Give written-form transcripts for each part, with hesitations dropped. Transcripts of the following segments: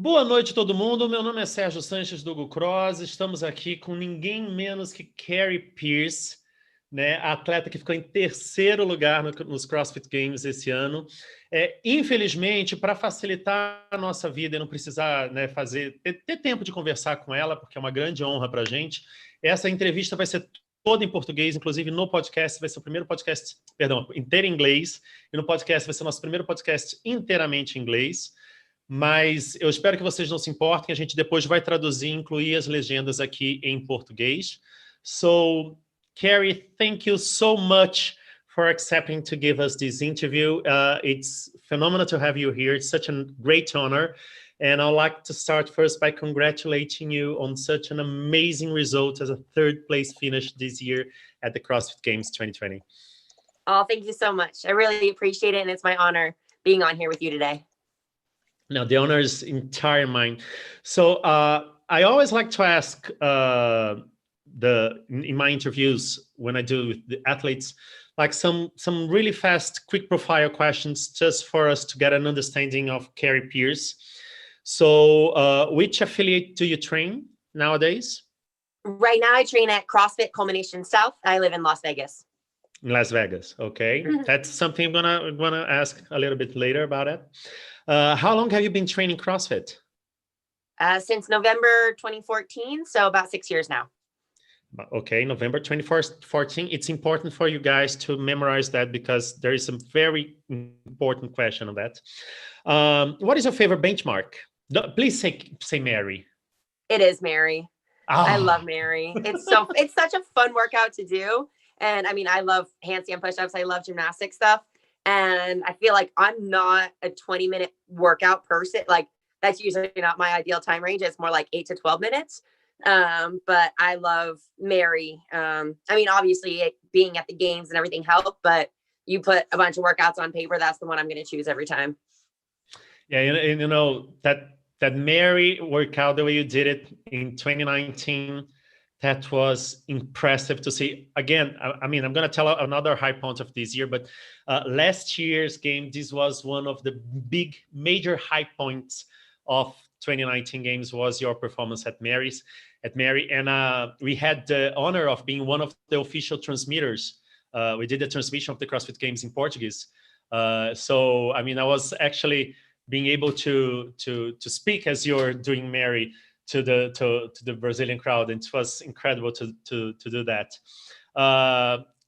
Boa noite, todo mundo. Meu nome é Sérgio Sanches do Cross. Estamos aqui com ninguém menos que Kari Pearce, né? A atleta que ficou em terceiro lugar nos CrossFit Games esse ano. Infelizmente, para facilitar a nossa vida e não precisar, né, ter tempo de conversar com ela, porque é uma grande honra para a gente, essa entrevista vai ser toda em português, inclusive no podcast vai ser o primeiro podcast, perdão, inteiro em inglês, e no podcast vai ser o nosso primeiro podcast inteiramente em inglês. Mas eu espero que vocês não se importem, a gente depois vai traduzir e incluir as legendas aqui em português. So, Kari, thank you so much for accepting to give us this interview. It's phenomenal to have you here. It's such a great honor. And I'd like to start first by congratulating you on such an amazing result as a third place finish this year at the CrossFit Games 2020. Oh, thank you so much. I really appreciate it. And it's my honor being on here with you today. Now, the honor is entire mine. So I always like to ask in my interviews when I do with the athletes, like some really fast, quick profile questions just for us to get an understanding of Kari Pearce. So which affiliate do you train nowadays? Right now I train at CrossFit Culmination South. I live in Las Vegas. In Las Vegas, okay. That's something I'm gonna ask a little bit later about it. How long have you been training CrossFit? Since November 2014, so about 6 years now. Okay, November 2014. It's important for you guys to memorize that because there is a very important question on that. What is your favorite benchmark? Please say Mary. It is Mary. Oh. I love Mary. It's such a fun workout to do. And I mean, I love handstand push-ups. I love gymnastic stuff. And I feel like I'm not a 20-minute workout person. Like that's usually not my ideal time range. It's more like 8 to 12 minutes. But I love Mary. I mean, obviously being at the games and everything helped, but you put a bunch of workouts on paper, that's the one I'm going to choose every time. Yeah, and you know, that Mary workout, the way you did it in 2019, that was impressive to see. Again, I mean, I'm going to tell another high point of this year, but last year's game, this was one of the big, major high points of 2019 games was your performance at Mary. And we had the honor of being one of the official transmitters. We did the transmission of the CrossFit Games in Portuguese. So, I mean, I was actually being able to speak as you're doing Mary to the Brazilian crowd, and it was incredible to do that.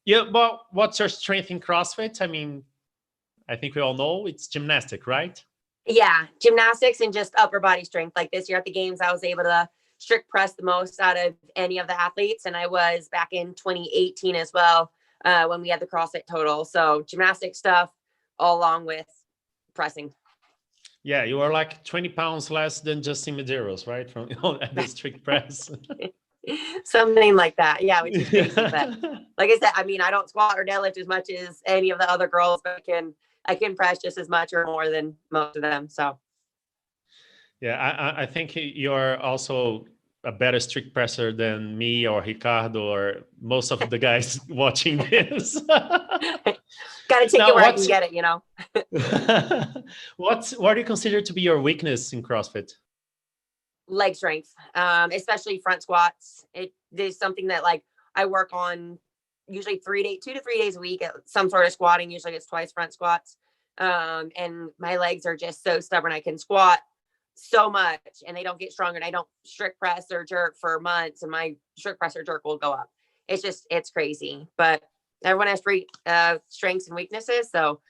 Yeah, but what's your strength in CrossFit? I mean, I think we all know it's gymnastic, right? Yeah, gymnastics and just upper body strength. Like this year at the games, I was able to strict press the most out of any of the athletes, and I was back in 2018 as well when we had the CrossFit total. So gymnastic stuff, all along with pressing. Yeah, you are like 20 pounds less than Justin Medeiros, right? From the strict press. Something like that. Yeah, which is crazy. But like I said, I mean, I don't squat or deadlift as much as any of the other girls, but I can press just as much or more than most of them. So yeah, I think you're also a better strict presser than me or Ricardo or most of the guys watching this. Got to take it where I can get it, you know. What do you consider to be your weakness in CrossFit? Leg strength, especially front squats. It is something that like I work on usually 2 to 3 days a week at some sort of squatting. Usually it's twice front squats. And my legs are just so stubborn. I can squat so much and they don't get stronger, and I don't strict press or jerk for months, and my strict press or jerk will go up. It's crazy, but everyone has strengths and weaknesses. So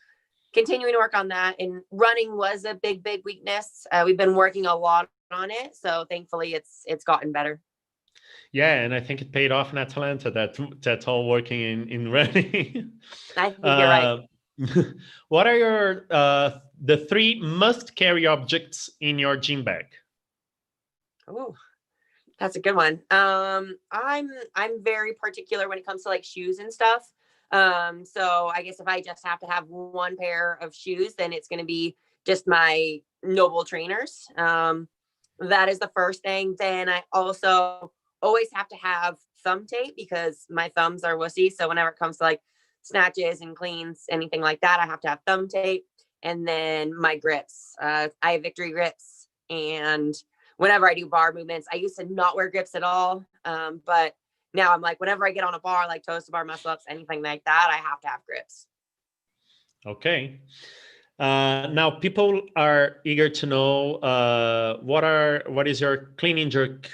continuing to work on that. And running was a big weakness. We've been working a lot on it. So thankfully it's gotten better. Yeah, and I think it paid off in Atlanta, that all working in running. I think you're right. What are your the 3 must carry objects in your gym bag? Oh, that's a good one. I'm very particular when it comes to like shoes and stuff. So I guess if I just have to have one pair of shoes, then it's going to be just my Noble trainers. That is the first thing. Then I also always have to have thumb tape because my thumbs are wussy. So whenever it comes to like snatches and cleans, anything like that, I have to have thumb tape. And then my grips. I have Victory grips And whenever I do bar movements, I used to not wear grips at all. But now I'm like, whenever I get on a bar, like toes to bar muscle ups, anything like that, I have to have grips. Okay. Now people are eager to know what is your clean and jerk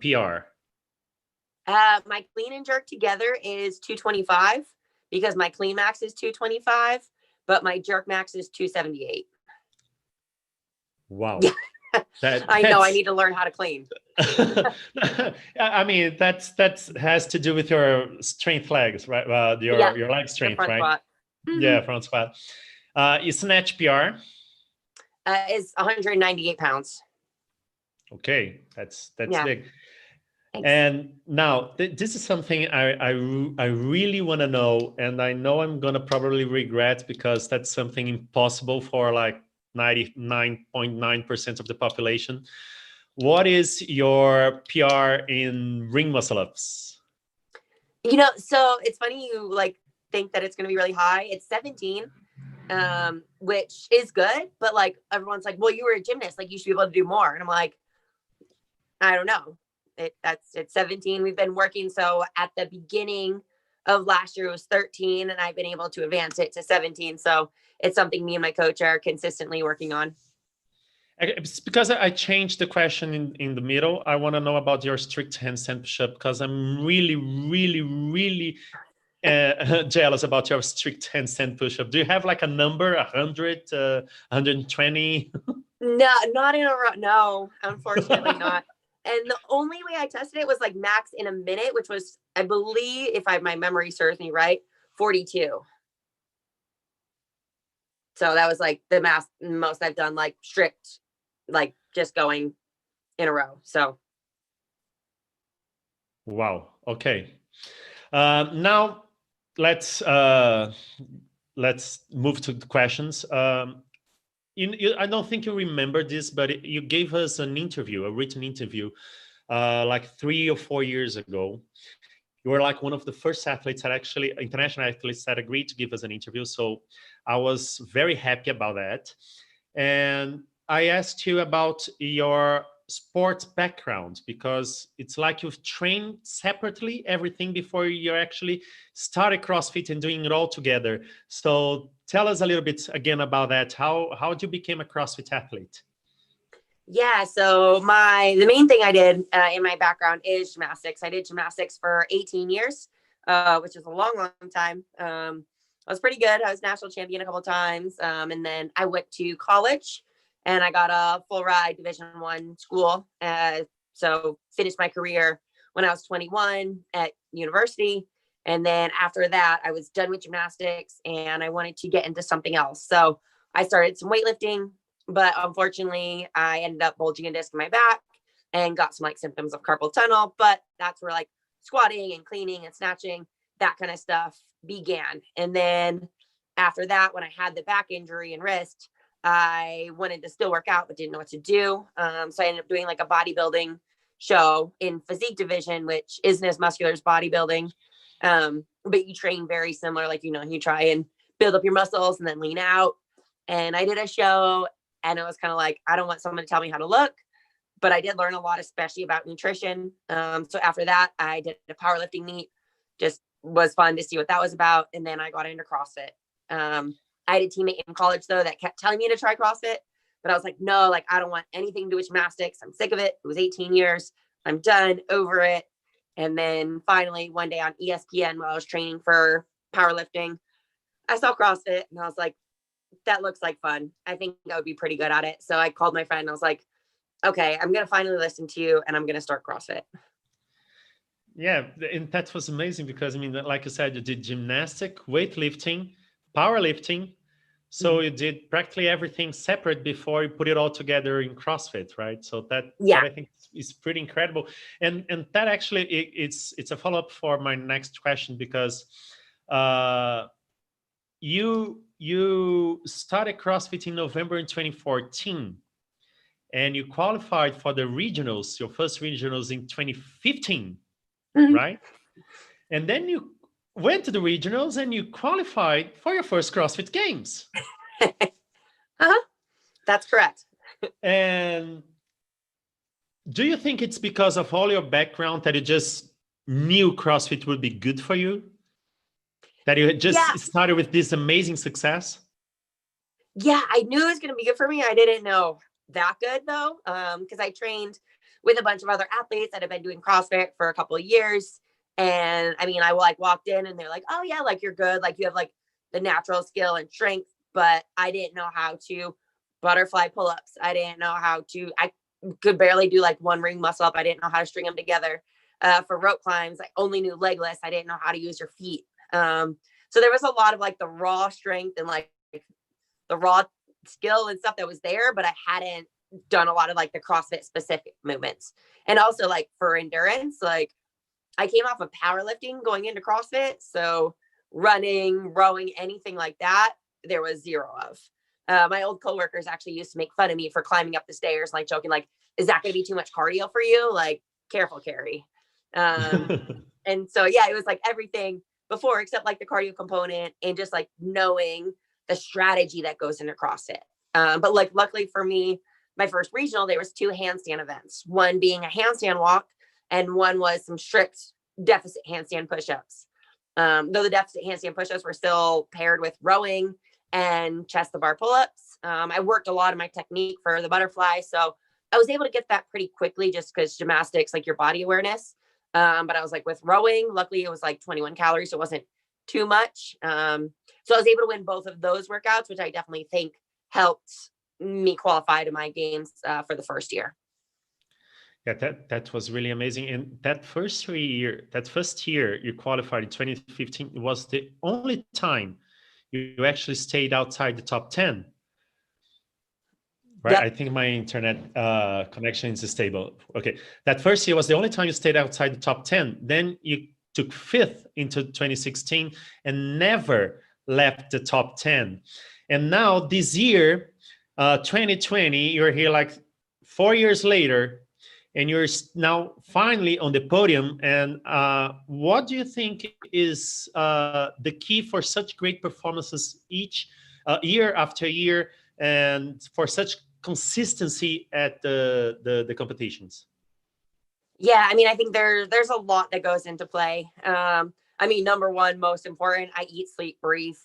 PR? My clean and jerk together is 225 because my clean max is 225, but my jerk max is 278. Wow. Yeah. That, I know I need to learn how to clean. I mean, that has to do with your strength legs, right? Your leg strength, front right? squat. Yeah, front squat. Your snatch PR is 198 pounds. Okay, that's Yeah. big. Thanks. And now this is something I really want to know, and I know I'm gonna probably regret because that's something impossible for like 99.9% of the population. What is your PR in ring muscle ups? You know, so it's funny you like think that it's going to be really high. It's 17, which is good, but like everyone's like, well, you were a gymnast, like you should be able to do more. And I'm like, I don't know. It's 17. We've been working. So at the beginning of last year it was 13, and I've been able to advance it to 17. So it's something me and my coach are consistently working on. It's because I changed the question in the middle. I want to know about your strict handstand push-up because I'm really, really, really jealous about your strict handstand push-up. Do you have like a number, 100, 120? No, not in a row. No, unfortunately not. And the only way I tested it was like max in a minute, which was, I believe, if my memory serves me right, 42. So that was like the most I've done, like strict, like just going in a row. So. Wow. Okay. Now let's move to the questions. I don't think you remember this, but you gave us an interview, a written interview, like 3 or 4 years ago. You were like one of the first athletes that actually, international athletes that agreed to give us an interview. So I was very happy about that. And I asked you about your sports background because it's like you've trained separately everything before you actually started CrossFit and doing it all together. So tell us a little bit again about that. How did you become a CrossFit athlete? Yeah, so the main thing I did in my background is gymnastics. I did gymnastics for 18 years, which is a long, long time. I was pretty good. I was national champion a couple of times. And then I went to college and I got a full ride Division I school. So finished my career when I was 21 at university. And then after that, I was done with gymnastics and I wanted to get into something else. So I started some weightlifting, but unfortunately I ended up bulging a disc in my back and got some like symptoms of carpal tunnel. But that's where like squatting and cleaning and snatching, that kind of stuff began. And then after that, when I had the back injury and wrist, I wanted to still work out, but didn't know what to do. So I ended up doing like a bodybuilding show in physique division, which isn't as muscular as bodybuilding. But you train very similar. Like, you try and build up your muscles and then lean out. And I did a show and it was kind of like, I don't want someone to tell me how to look, but I did learn a lot, especially about nutrition. So after that, I did a powerlifting meet. Just was fun to see what that was about. And then I got into CrossFit. I had a teammate in college though that kept telling me to try CrossFit, but I was like, no, like I don't want anything to do with gymnastics. I'm sick of it. It was 18 years. I'm done, over it. And then finally one day on ESPN while I was training for powerlifting, I saw CrossFit and I was like, that looks like fun. I think I would be pretty good at it. So I called my friend and I was like, okay, I'm going to finally listen to you and I'm going to start CrossFit. Yeah, and that was amazing because, I mean, like you said, you did gymnastic, weightlifting, powerlifting. So you did practically everything separate before you put it all together in CrossFit, right? So that I think is pretty incredible. And that actually, it's a follow-up for my next question because you started CrossFit in November in 2014 and you qualified for the regionals, your first regionals in 2015, right? And then you went to the regionals and you qualified for your first CrossFit Games. That's correct. And do you think it's because of all your background that you just knew CrossFit would be good for you? That you had just Yeah. started with this amazing success? Yeah, I knew it was going to be good for me. I didn't know that good though, because I trained with a bunch of other athletes that have been doing CrossFit for a couple of years. And I mean, I like walked in and they're like, oh yeah, like you're good. Like you have like the natural skill and strength, but I didn't know how to butterfly pull-ups. I didn't know how to, I could barely do like one ring muscle up. I didn't know how to string them together. For rope climbs, I only knew legless. I didn't know how to use your feet. So there was a lot of like the raw strength and like the raw skill and stuff that was there, but I hadn't done a lot of like the CrossFit specific movements. And also like for endurance, like I came off of powerlifting going into CrossFit. So running, rowing, anything like that, there was zero of. My old coworkers actually used to make fun of me for climbing up the stairs, like joking, like, is that going to be too much cardio for you? Like, careful, Kari. And so, yeah, it was like everything before except like the cardio component and just like knowing the strategy that goes into CrossFit. But like, luckily for me, my first regional, there was 2 handstand events, one being a handstand walk and one was some strict deficit handstand push-ups. Though the deficit handstand push-ups were still paired with rowing and chest to bar pull-ups. I worked a lot of my technique for the butterfly. So I was able to get that pretty quickly just because gymnastics, like your body awareness. But I was like with rowing, luckily it was like 21 calories. So it wasn't too much. So I was able to win both of those workouts, which I definitely think helped me qualify to my games for the first year. Yeah, that was really amazing. And that first year you qualified in 2015 was the only time you actually stayed outside the top 10. Right. Yep. I think my internet connection is stable. Okay. That first year was the only time you stayed outside the top 10. Then you took 5th into 2016 and never left the top 10. And now this year, 2020, you're here like 4 years later, and you're now finally on the podium. And what do you think is the key for such great performances each year after year, and for such consistency at the competitions? Yeah, I mean, I think there's a lot that goes into play. I mean, number one, most important, I eat, sleep, breathe,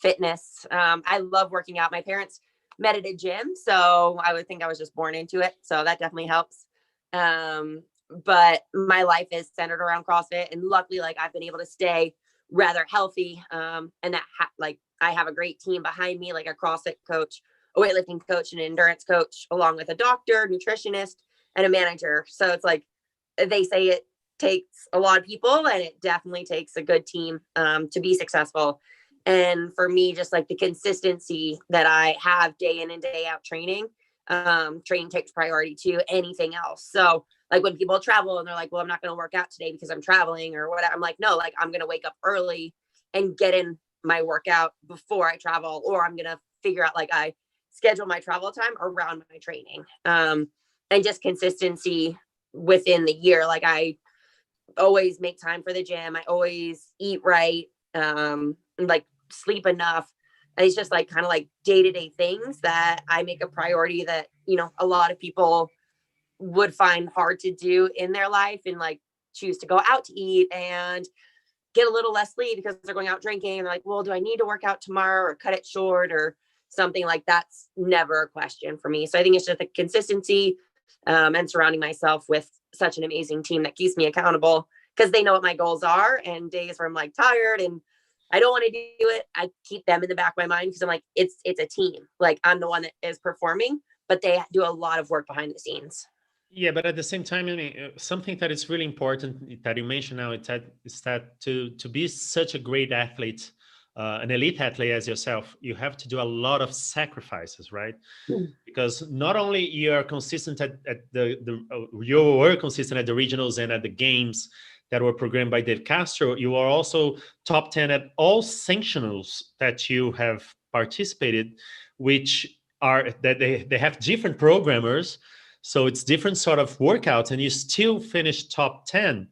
fitness. I love working out. My parents met at a gym, so I would think I was just born into it. So that definitely helps. But my life is centered around CrossFit, and luckily, like I've been able to stay rather healthy. And that like I have a great team behind me, like a CrossFit coach, a weightlifting coach, and an endurance coach, along with a doctor, nutritionist, and a manager. So it's like they say it takes a lot of people, and it definitely takes a good team to be successful. And for me, just like the consistency that I have day in and day out training takes priority to anything else. So like when people travel and they're like, well, I'm not going to work out today because I'm traveling or whatever. I'm like, no, like I'm going to wake up early and get in my workout before I travel, or I'm going to figure out, like I schedule my travel time around my training. And just consistency within the year. Like I always make time for the gym. I always eat right. Like sleep enough. And it's just like kind of like day-to-day things that I make a priority that, you know, a lot of people would find hard to do in their life, and like choose to go out to eat and get a little less sleep because they're going out drinking. And they're like, well, do I need to work out tomorrow or cut it short or something? Like that's never a question for me. So I think it's just the consistency and surrounding myself with such an amazing team that keeps me accountable, because they know what my goals are, and days where I'm like tired and I don't want to do it, I keep them in the back of my mind, because I'm like, it's a team. Like I'm the one that is performing, but they do a lot of work behind the scenes. Yeah, but at the same time, I mean, something that is really important that you mentioned now is that to be such a great athlete, an elite athlete as yourself, you have to do a lot of sacrifices, right? Because not only you're consistent at you were consistent at the regionals and at the games that were programmed by Dave Castro, you are also top 10 at all sanctionals that you have participated, which are that they have different programmers. So it's different sort of workouts, and you still finish top 10.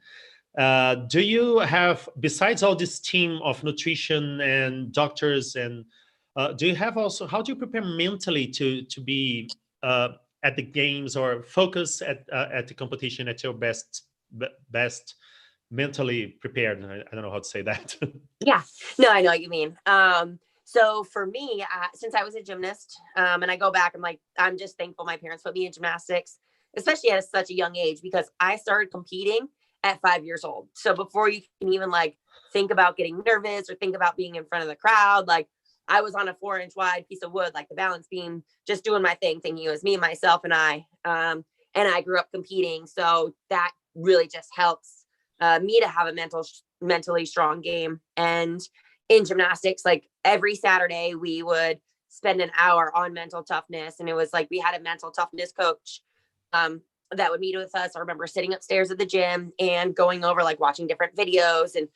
Do you have, besides all this team of nutrition and doctors, and do you have also, how do you prepare mentally to be at the games, or focus at the competition at your best mentally prepared. I don't know how to say that. Yeah, no, I know what you mean. So for me, since I was a gymnast, and I go back, I'm just thankful my parents put me in gymnastics, especially at such a young age, because I started competing at 5 years old. So before you can even like think about getting nervous or think about being in front of the crowd, like I was on a 4-inch wide piece of wood, like the balance beam, just doing my thing, thinking it was me, myself, and I. And I grew up competing. So that really just helps me to have a mentally strong game. And in gymnastics, like every Saturday we would spend an hour on mental toughness. And it was like, we had a mental toughness coach that would meet with us. I remember sitting upstairs at the gym and going over, like watching different videos. And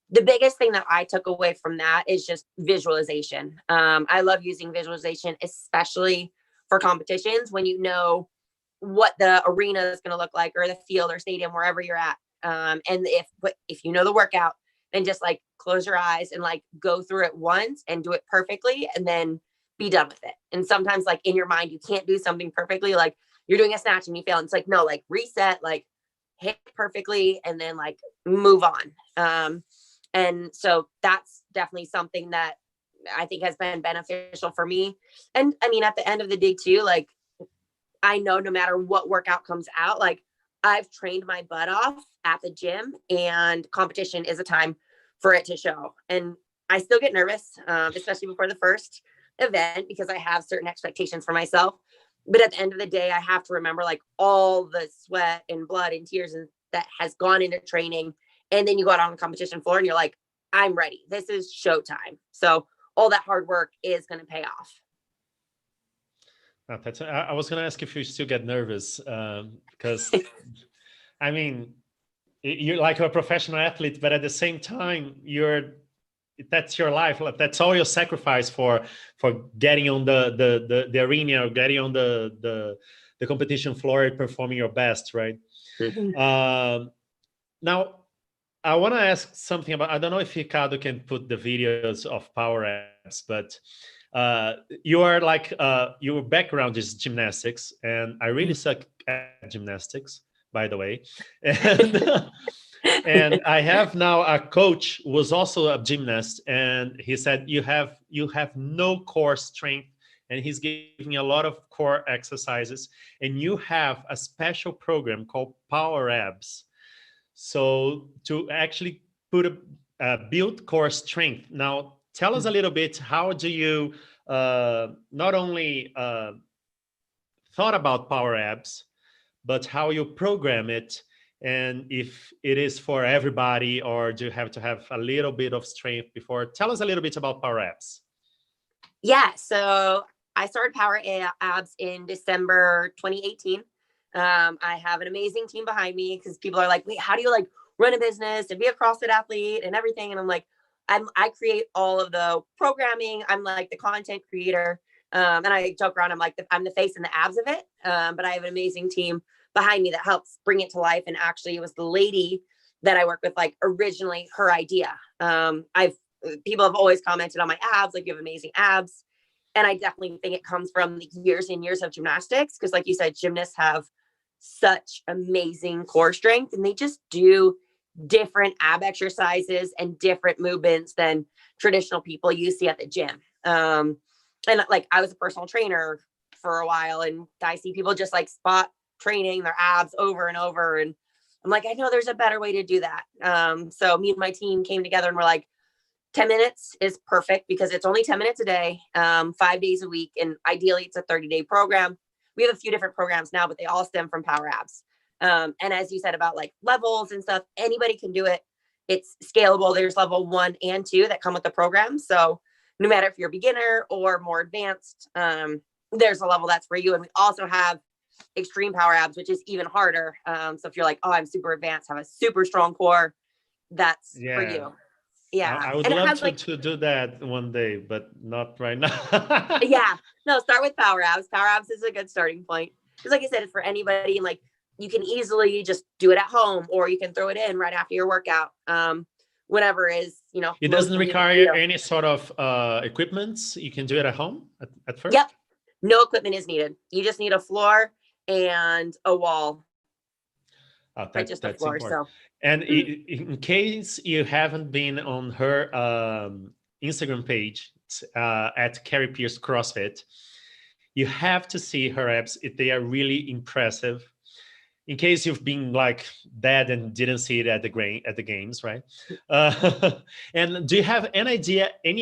the biggest thing that I took away from that is just visualization. I love using visualization, especially for competitions, when you know what the arena is going to look like, or the field or stadium, wherever you're at. And if you know the workout, then just like close your eyes and like go through it once and do it perfectly, and then be done with it. And sometimes like in your mind, you can't do something perfectly. Like you're doing a snatch and you fail. And it's like, no, like reset, like hit perfectly, and then like move on. And so that's definitely something that I think has been beneficial for me. And I mean, at the end of the day too, like I know no matter what workout comes out, like I've trained my butt off at the gym, and competition is a time for it to show. And I still get nervous, especially before the first event, because I have certain expectations for myself. But at the end of the day, I have to remember like all the sweat and blood and tears and that has gone into training. And then you go out on the competition floor and you're like, I'm ready. This is showtime. So all that hard work is going to pay off. I was going to ask if you still get nervous, because, I mean, you're like a professional athlete, but at the same time, that's your life. That's all your sacrifice for getting on the arena, or getting on the competition floor, performing your best, right? Mm-hmm. Now, I want to ask something about, I don't know if Ricardo can put the videos of power apps, but you are like, your background is gymnastics, and I really suck at gymnastics, by the way. And I have now a coach who was also a gymnast, and he said you have no core strength, and he's giving a lot of core exercises, and you have a special program called Power Abs. So to actually build core strength. Now, tell us a little bit, how do you not only thought about Power Abs, but how you program it, and if it is for everybody, or do you have to have a little bit of strength before? Tell us a little bit about Power Abs. Yeah, so I started Power Abs in December 2018. I have an amazing team behind me, because people are like, wait, how do you like run a business and be a CrossFit athlete and everything? And I'm like, I create all of the programming. I'm like the content creator. And I joke around, I'm like, I'm the face and the abs of it. But I have an amazing team behind me that helps bring it to life. And actually it was the lady that I work with, like originally her idea. People have always commented on my abs, like you have amazing abs. And I definitely think it comes from the years and years of gymnastics. Cause like you said, gymnasts have such amazing core strength, and they just do different ab exercises and different movements than traditional people you see at the gym. And like I was a personal trainer for a while, and I see people just like spot training their abs over and over. And I'm like, I know there's a better way to do that. So me and my team came together and we're like, 10 minutes is perfect, because it's only 10 minutes a day, 5 days a week. And ideally it's a 30-day program. We have a few different programs now, but they all stem from Power Abs. And as you said about like levels and stuff, anybody can do it. It's scalable. There's level 1 and 2 that come with the program. So no matter if you're a beginner or more advanced, there's a level that's for you. And we also have extreme Power Abs, which is even harder. So if you're like, oh, I'm super advanced, have a super strong core, that's for you. Yeah. I would love to do that one day, but not right now. Yeah. No, start with Power Abs. Power Abs is a good starting point. Because like I said, it's for anybody, and like you can easily just do it at home, or you can throw it in right after your workout. Whatever is, it doesn't require any sort of equipments. You can do it at home at first. Yep. No equipment is needed. You just need a floor and a wall. Right, just a That's floor. important. So And in case you haven't been on her Instagram page at Kari Pearce CrossFit, you have to see her abs. They are really impressive. In case you've been like dead and didn't see it at the games, right? And do you have any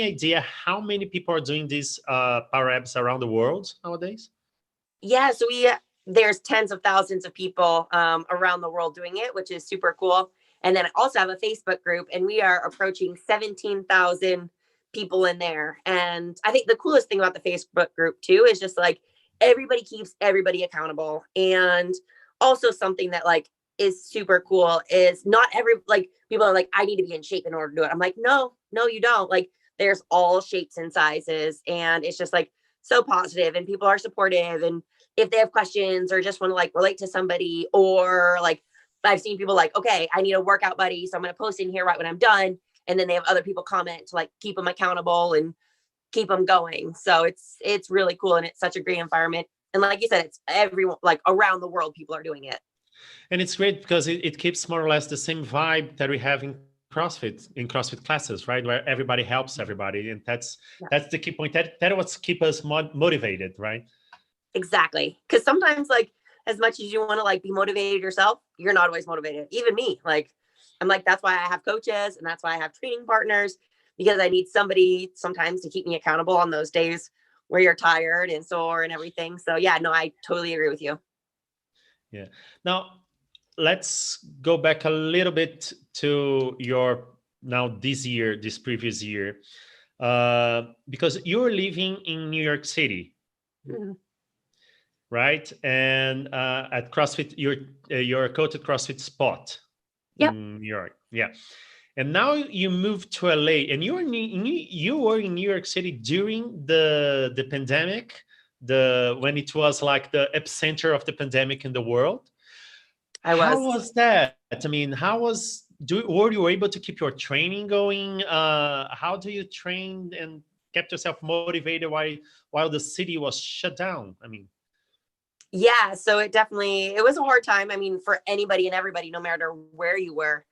idea how many people are doing these power abs around the world nowadays? yeah, so there's tens of thousands of people around the world doing it, which is super cool. And then I also have a Facebook group, and we are approaching 17,000 people in there. And I think the coolest thing about the Facebook group too is just like everybody keeps everybody accountable. And also something that like is super cool is not like people are like, I need to be in shape in order to do it. I'm like, no, you don't. Like there's all shapes and sizes, and it's just like so positive, and people are supportive. And if they have questions or just want to like relate to somebody, or like I've seen people like, okay, I need a workout buddy, so I'm going to post in here right when I'm done. And then they have other people comment to like keep them accountable and keep them going. So it's really cool, and it's such a great environment. And like you said, it's everyone, like around the world, people are doing it. And it's great because it keeps more or less the same vibe that we have in CrossFit classes, right? Where everybody helps everybody. And that's the key point. That what's keep us motivated, right? Exactly. Because sometimes like as much as you want to like be motivated yourself, you're not always motivated. Even me, like I'm like, that's why I have coaches, and that's why I have training partners, because I need somebody sometimes to keep me accountable on those days where you're tired and sore and everything. So yeah, no, I totally agree with you. Yeah. Now let's go back a little bit to this previous year, because you're living in New York City, right? And at CrossFit, you're a coach at CrossFit Spot in New York. Yeah. And now you moved to LA, and you were in New York City during the pandemic, when it was like the epicenter of the pandemic in the world. How was that? I mean, were you able to keep your training going? How do you train and kept yourself motivated while the city was shut down? I mean, yeah, so it was a hard time. I mean, for anybody and everybody, no matter where you were.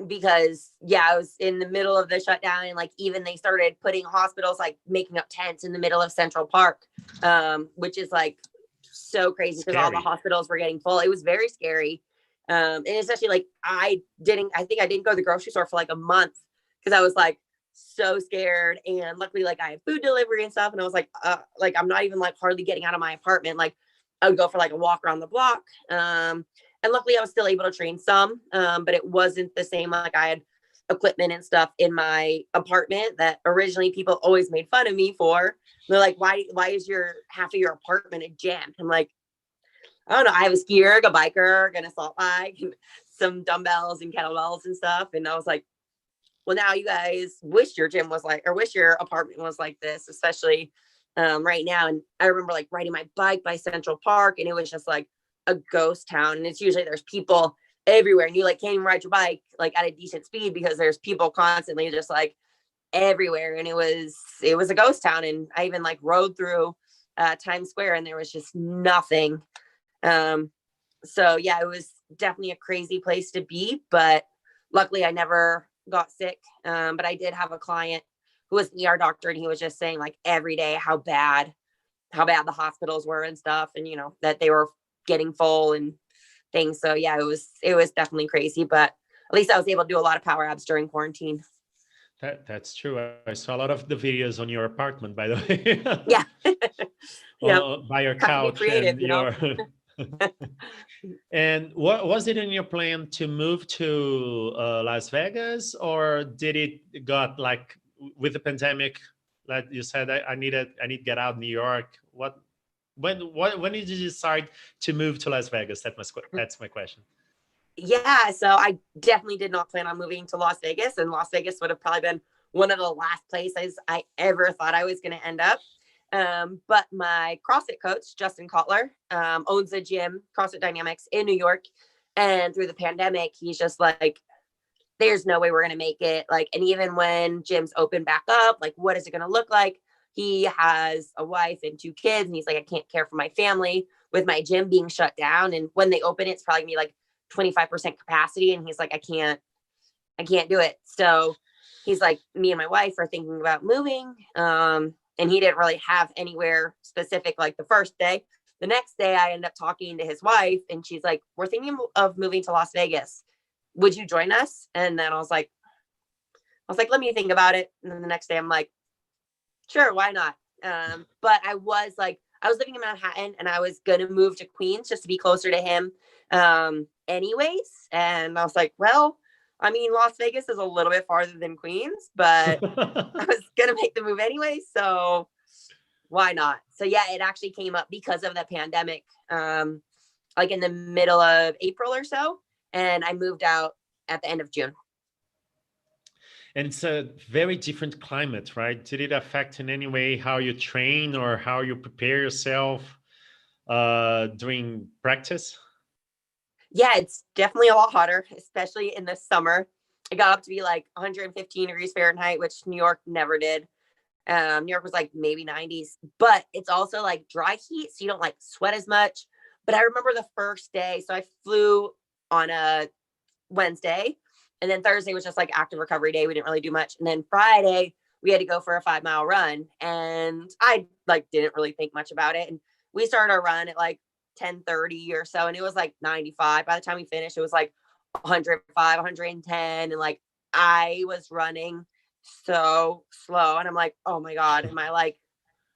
Because I was in the middle of the shutdown, and like even they started putting hospitals like making up tents in the middle of Central Park, which is like so crazy because all the hospitals were getting full. It was very scary. And especially like I think I didn't go to the grocery store for like a month because I was like so scared. And luckily like I had food delivery and stuff, and I was like I'm not even like hardly getting out of my apartment. Like I would go for like a walk around the block. And luckily I was still able to train some, but it wasn't the same. Like I had equipment and stuff in my apartment that originally people always made fun of me for. They're like, why is half of your apartment a gym? I'm like, I don't know. I have a ski erg, a biker, an assault bike, and some dumbbells and kettlebells and stuff. And I was like, well, now you guys wish your gym was like, or wish your apartment was like this, especially right now. And I remember like riding my bike by Central Park, and it was just like a ghost town. And it's usually there's people everywhere, and you like can't even ride your bike like at a decent speed because there's people constantly just like everywhere. And it was a ghost town. And I even like rode through Times Square, and there was just nothing. So yeah, it was definitely a crazy place to be, but luckily I never got sick. But I did have a client who was an ER doctor, and he was just saying like every day how bad the hospitals were and stuff, and that they were getting full and things. So yeah, it was definitely crazy, but at least I was able to do a lot of power abs during quarantine. That's true. I saw a lot of the videos on your apartment, by the way. Yeah. By your couch creative, and your And what was it in your plan to move to Las Vegas, or did it got like with the pandemic, like you said, I need to get out of New York? When did you decide to move to Las Vegas? That's my question. Yeah, so I definitely did not plan on moving to Las Vegas, and Las Vegas would have probably been one of the last places I ever thought I was going to end up. But my CrossFit coach, Justin Kotler, owns a gym, CrossFit Dynamics in New York. And through the pandemic, he's just like, there's no way we're going to make it. Like, and even when gyms open back up, like, what is it going to look like? he has a wife and 2 kids, and he's like, I can't care for my family with my gym being shut down. And when they open, it's probably gonna be like 25% capacity. And he's like, I can't do it. So he's like, me and my wife are thinking about moving. And he didn't really have anywhere specific like the first day. The next day I ended up talking to his wife, and she's like, we're thinking of moving to Las Vegas. Would you join us? And then I was like, let me think about it. And then the next day I'm like, sure, why not? But I was living in Manhattan, and I was going to move to Queens just to be closer to him anyways. And I was like, well, I mean, Las Vegas is a little bit farther than Queens, but I was going to make the move anyway. So why not? So yeah, it actually came up because of the pandemic, like in the middle of April or so. And I moved out at the end of June. And it's a very different climate, right? Did it affect in any way how you train or how you prepare yourself during practice? Yeah, it's definitely a lot hotter, especially in the summer. It got up to be like 115 degrees Fahrenheit, which New York never did. New York was like maybe 90s, but it's also like dry heat, so you don't like sweat as much. But I remember the first day, so I flew on a Wednesday, and then Thursday was just like active recovery day. We didn't really do much. And then Friday we had to go for a 5-mile run, and I like didn't really think much about it. And we started our run at like 10:30 or so, and it was like 95. By the time we finished, it was like 105, 110, and like I was running so slow, and I'm like, oh my god, am I like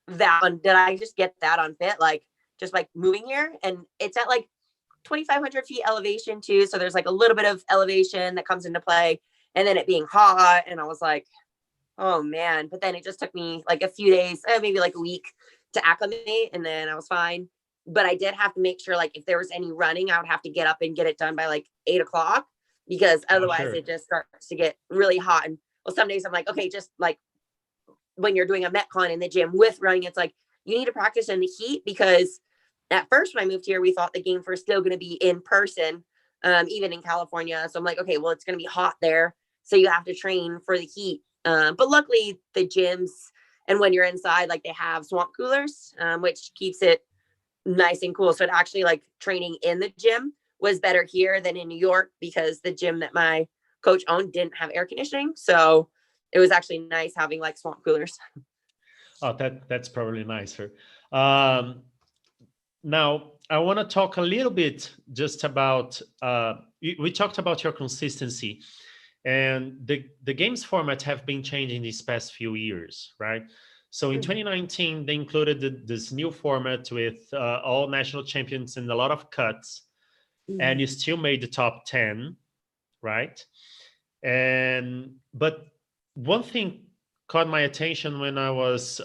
that one? Did I just get that unfit, like just like moving here? And it's at like 2,500 feet elevation too, so there's like a little bit of elevation that comes into play, and then it being hot. And I was like, oh man. But then it just took me like a few days, maybe like a week, to acclimate, and then I was fine. But I did have to make sure, like, if there was any running, I would have to get up and get it done by like 8 o'clock, because otherwise it just starts to get really hot. And well, some days I'm like, okay, just like when you're doing a Metcon in the gym with running, it's like you need to practice in the heat, because at first when I moved here, we thought the games were still going to be in person, even in California. So I'm like, okay, well, it's going to be hot there, so you have to train for the heat. But luckily the gyms, and when you're inside, like they have swamp coolers, which keeps it nice and cool. So it actually, like, training in the gym was better here than in New York, because the gym that my coach owned didn't have air conditioning. So it was actually nice having like swamp coolers. Oh, that's probably nicer. Now, I want to talk a little bit just about, we talked about your consistency, and the games format have been changing these past few years, right? So in 2019, they included this new format with all national champions and a lot of cuts, and you still made the top 10, right? But one thing caught my attention when I was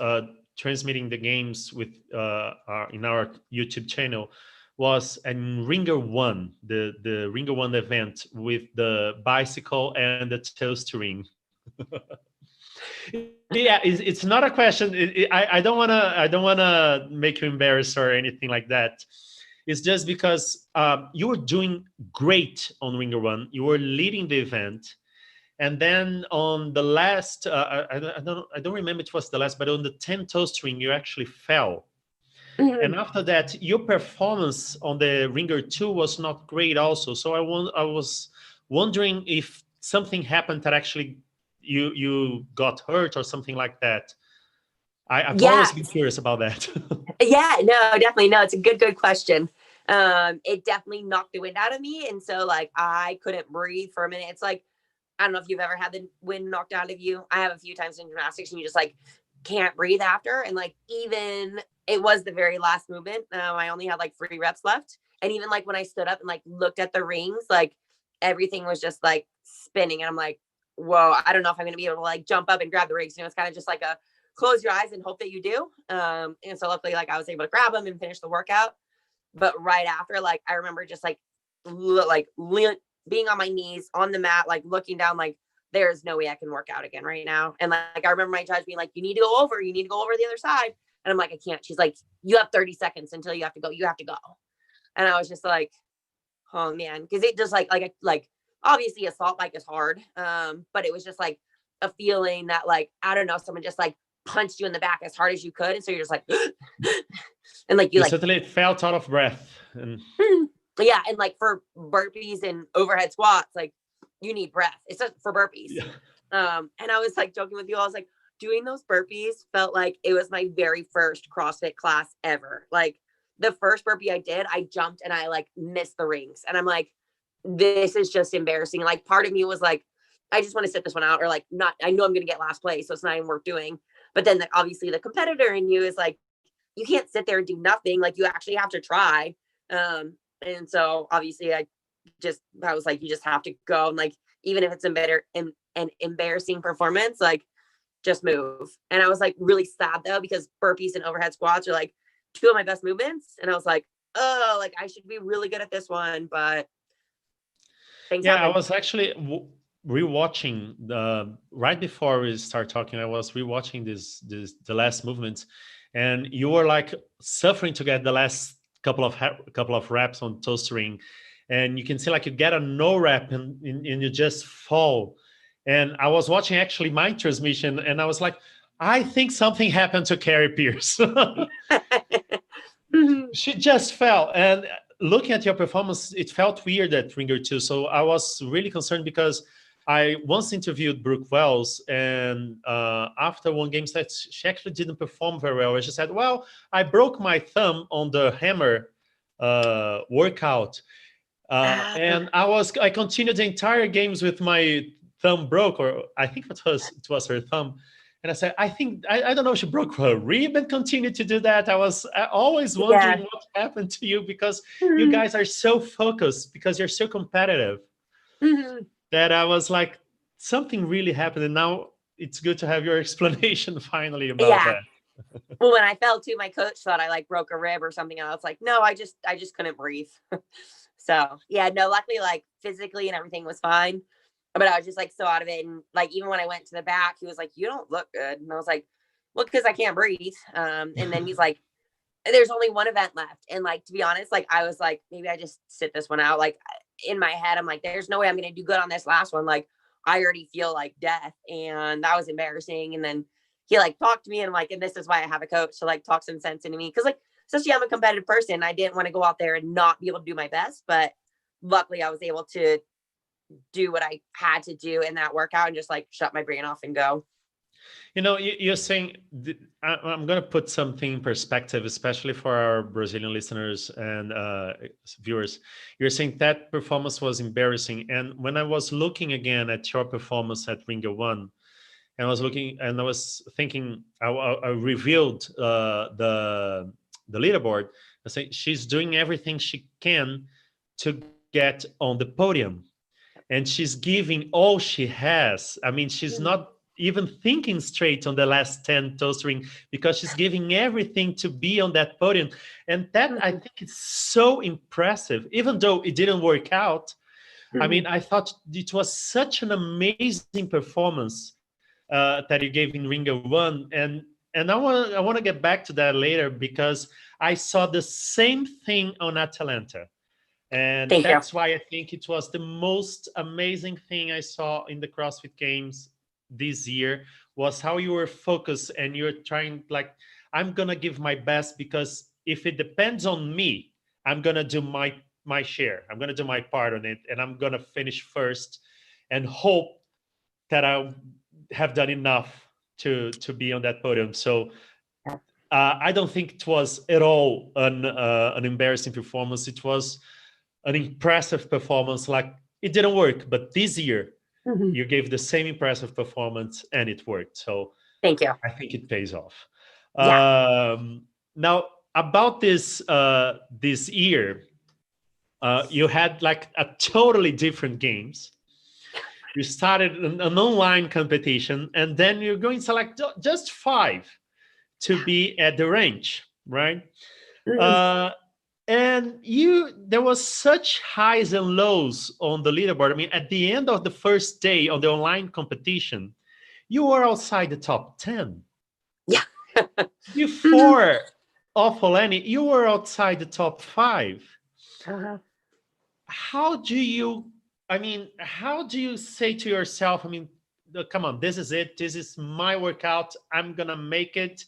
transmitting the games with in our YouTube channel, was in Ringer 1, the Ringer 1 event with the bicycle and the toast ring. Yeah, it's not a question. I don't wanna make you embarrassed or anything like that. It's just because you were doing great on Ringer 1. You were leading the event. And then on the last, I don't remember if it was the last, but on the 10 toast ring, you actually fell. And after that, your performance on the Ringer 2 was not great also. So I was wondering if something happened that actually you got hurt or something like that. I've always been curious about that. Yeah, no, definitely. No, it's a good question. It definitely knocked the wind out of me. And so like I couldn't breathe for a minute. It's like, I don't know if you've ever had the wind knocked out of you. I have a few times in gymnastics, and you just like can't breathe after. And like, even it was the very last movement. I only had like 3 reps left. And even like when I stood up and like looked at the rings, like everything was just like spinning. And I'm like, whoa, I don't know if I'm going to be able to like jump up and grab the rings. You know, it's kind of just like a close your eyes and hope that you do. And so luckily, like I was able to grab them and finish the workout. But right after, like, I remember just like being on my knees on the mat, like looking down, like there's no way I can work out again right now. And like, I remember my judge being like, you need to go over the other side. And I'm like, I can't. She's like, you have 30 seconds until you have to go. You have to go. And I was just like, oh man. Cause it just like obviously assault bike is hard. But it was just like a feeling that like, I don't know, someone just like punched you in the back as hard as you could. And so you're just like, and like, you like certainly felt out of breath. And yeah. And like for burpees and overhead squats, like you need breath. It's just for burpees. yeah. And I was like joking with you. I was like, doing those burpees felt like it was my very first CrossFit class ever. Like the first burpee I did, I jumped and I like missed the rings. And I'm like, this is just embarrassing. Like part of me was like, I just want to sit this one out, or like not, I know I'm going to get last place, so it's not even worth doing. But then obviously the competitor in you is like, you can't sit there and do nothing. Like you actually have to try. And so obviously I was like, you just have to go. And like, even if it's an embarrassing performance, like just move. And I was like really sad though, because burpees and overhead squats are like two of my best movements. And I was like, oh, like I should be really good at this one, but things happen. I was actually rewatching right before we start talking. I was rewatching the last movements, and you were like suffering to get the last couple of reps on toe string, and you can see like you get a no rep and you just fall. And I was watching actually my transmission, and I was like, I think something happened to Kari Pearce. She just fell. And looking at your performance, it felt weird at Ringer 2. So I was really concerned, because I once interviewed Brooke Wells, and after one game set, she actually didn't perform very well. And she said, well, I broke my thumb on the hammer workout. And I continued the entire games with my thumb broke, or I think it was her thumb. And I said, I don't know if she broke her rib and continued to do that. I was always wondering what happened to you, because you guys are so focused, because you're so competitive, that I was like, something really happened. And now it's good to have your explanation finally about that. Well, when I fell too, my coach thought I like broke a rib or something. And I was like, no, I just couldn't breathe. So yeah, no, luckily like physically and everything was fine. But I was just like so out of it. And like, even when I went to the back, he was like, you don't look good. And I was like, well, because I can't breathe. And then he's like, there's only one event left. And like, to be honest, like I was like, maybe I just sit this one out. Like in my head, I'm like, there's no way I'm going to do good on this last one. Like I already feel like death. And that was embarrassing. And then he like talked to me, and I'm like, and this is why I have a coach to like talk some sense into me. Cause like, especially I'm a competitive person. I didn't want to go out there and not be able to do my best, but luckily I was able to do what I had to do in that workout and just like shut my brain off and go. You know, you're saying, I'm going to put something in perspective, especially for our Brazilian listeners and viewers. You're saying that performance was embarrassing. And when I was looking again at your performance at Ringer 1, and I was looking and I was thinking, I revealed the leaderboard. I say she's doing everything she can to get on the podium. And she's giving all she has. I mean, she's not even thinking straight on the last 10 toe string, because she's giving everything to be on that podium. And that, I think, is so impressive, even though it didn't work out. I mean, I thought it was such an amazing performance that you gave in Ringer 1. And I want to get back to that later, because I saw the same thing on Atalanta. And that's why I think it was the most amazing thing I saw in the CrossFit Games this year, was how you were focused and you're trying, like, I'm going to give my best, because if it depends on me, I'm going to do my share. I'm going to do my part on it, and I'm going to finish first and hope that I have done enough to be on that podium. So I don't think it was at all an embarrassing performance. It was an impressive performance. Like, it didn't work, but this year you gave the same impressive performance and it worked. So thank you. I think it pays off. Yeah. Now about this year, you had like a totally different games. You started an online competition, and then you're going to select just 5 to be at the range, right? And there was such highs and lows on the leaderboard. I mean, at the end of the first day on the online competition, you were outside the top 10. Yeah. Before Awful you were outside the top 5. How do you say to yourself, I mean, come on, this is it. This is my workout. I'm going to make it.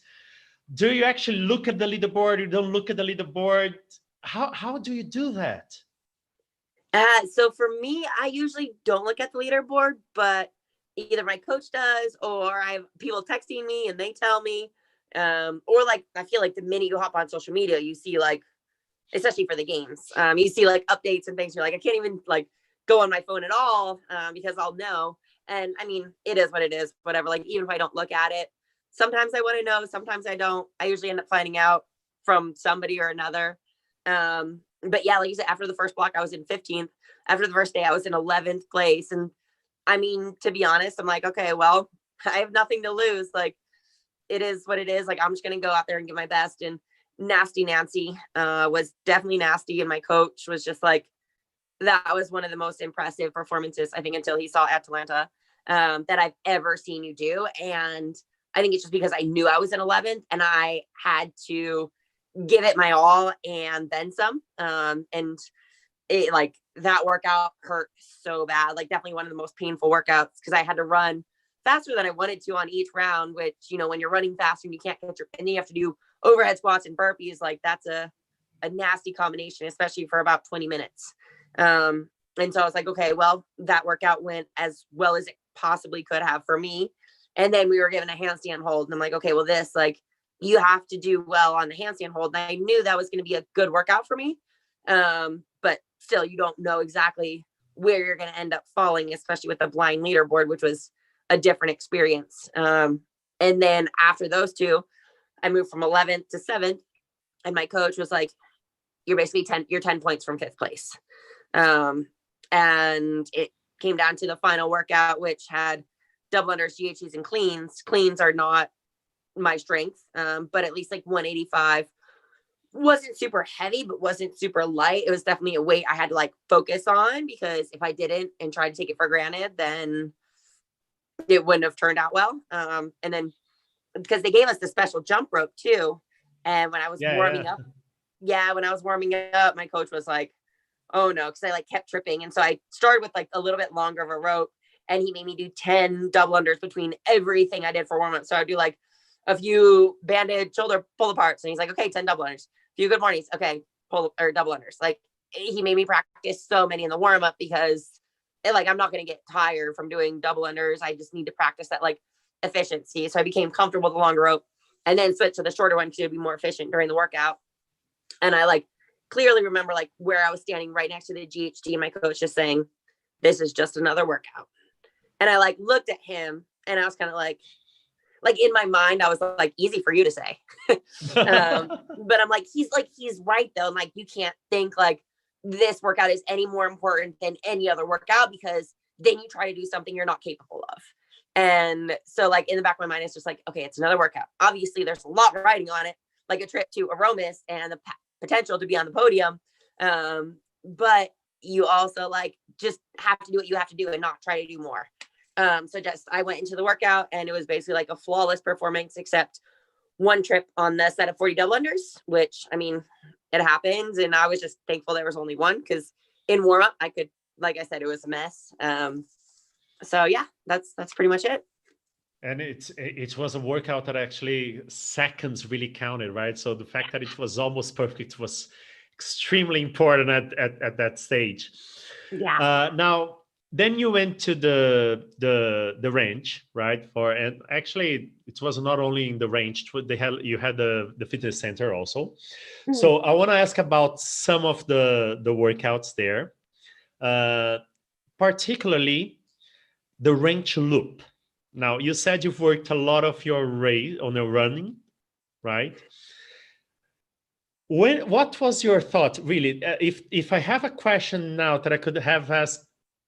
Do you actually look at the leaderboard? You don't look at the leaderboard? How do you do that? So for me, I usually don't look at the leaderboard, but either my coach does, or I have people texting me and they tell me, or like, I feel like the minute you hop on social media, you see like, especially for the games, you see like updates and things. You're like, I can't even like go on my phone at all, because I'll know. And I mean, it is what it is, whatever. Like, even if I don't look at it, sometimes I want to know, sometimes I don't. I usually end up finding out from somebody or another. But yeah, like you said, after the first block, I was in 15th. After the first day, I was in 11th place. And I mean, to be honest, I'm like, okay, well, I have nothing to lose. Like, it is what it is. Like, I'm just going to go out there and give my best. And Nasty Nancy was definitely nasty. And my coach was just like, that was one of the most impressive performances, I think, until he saw Atlanta, that I've ever seen you do. And I think it's just because I knew I was in 11th and I had to give it my all and then some. And it, like, that workout hurt so bad, like definitely one of the most painful workouts, because I had to run faster than I wanted to on each round, which, you know, when you're running faster and you can't get and then you have to do overhead squats and burpees, like that's a nasty combination, especially for about 20 minutes. And so I was like, okay, well, that workout went as well as it possibly could have for me. And then we were given a handstand hold, and I'm like, okay, well, this, like, you have to do well on the handstand hold. And I knew that was going to be a good workout for me. But still, you don't know exactly where you're going to end up falling, especially with the blind leaderboard, which was a different experience. And then after those two, I moved from 11th to 7th, and my coach was like, you're basically 10 points from 5th place. And it came down to the final workout, which had double unders, GHDs, and cleans. Cleans are not my strength, but at least like 185 wasn't super heavy, but wasn't super light. It was definitely a weight I had to like focus on, because if I didn't and tried to take it for granted, then it wouldn't have turned out well. And then because they gave us the special jump rope too. And when I was warming up, my coach was like, oh no, because I like kept tripping. And so I started with like a little bit longer of a rope, and he made me do 10 double unders between everything I did for warm up. So I'd do like a few banded shoulder pull aparts, and he's like, okay, 10 double unders, a few good mornings, okay, pull or double unders. Like, he made me practice so many in the warm up, because I'm not going to get tired from doing double unders. I just need to practice that like efficiency. So I became comfortable with the longer rope, and then switched to the shorter one to be more efficient during the workout. And I like clearly remember like where I was standing right next to the GHD, and my coach just saying, this is just another workout. And I like looked at him, and I was kind of like in my mind, I was like, easy for you to say. But I'm like, he's right though. I'm like, you can't think like this workout is any more important than any other workout, because then you try to do something you're not capable of. And so like in the back of my mind, it's just like, okay, it's another workout. Obviously there's a lot riding on it, like a trip to Aromas and the potential to be on the podium. But you also like just have to do what you have to do and not try to do more. So just, I went into the workout, and it was basically like a flawless performance, except one trip on the set of 40 double unders, which, I mean, it happens. And I was just thankful there was only one, because in warm up, I could, like I said, it was a mess. So yeah, that's pretty much it. And it was a workout that actually seconds really counted, right? So the fact that it was almost perfect was extremely important at that stage. Yeah. Now, then you went to the range, right? And actually, it was not only in the range. You had the fitness center also. Mm-hmm. So I want to ask about some of the workouts there, particularly the range loop. Now, you said you've worked a lot of your race on your running, right? What was your thought, really? If I have a question now that I could have asked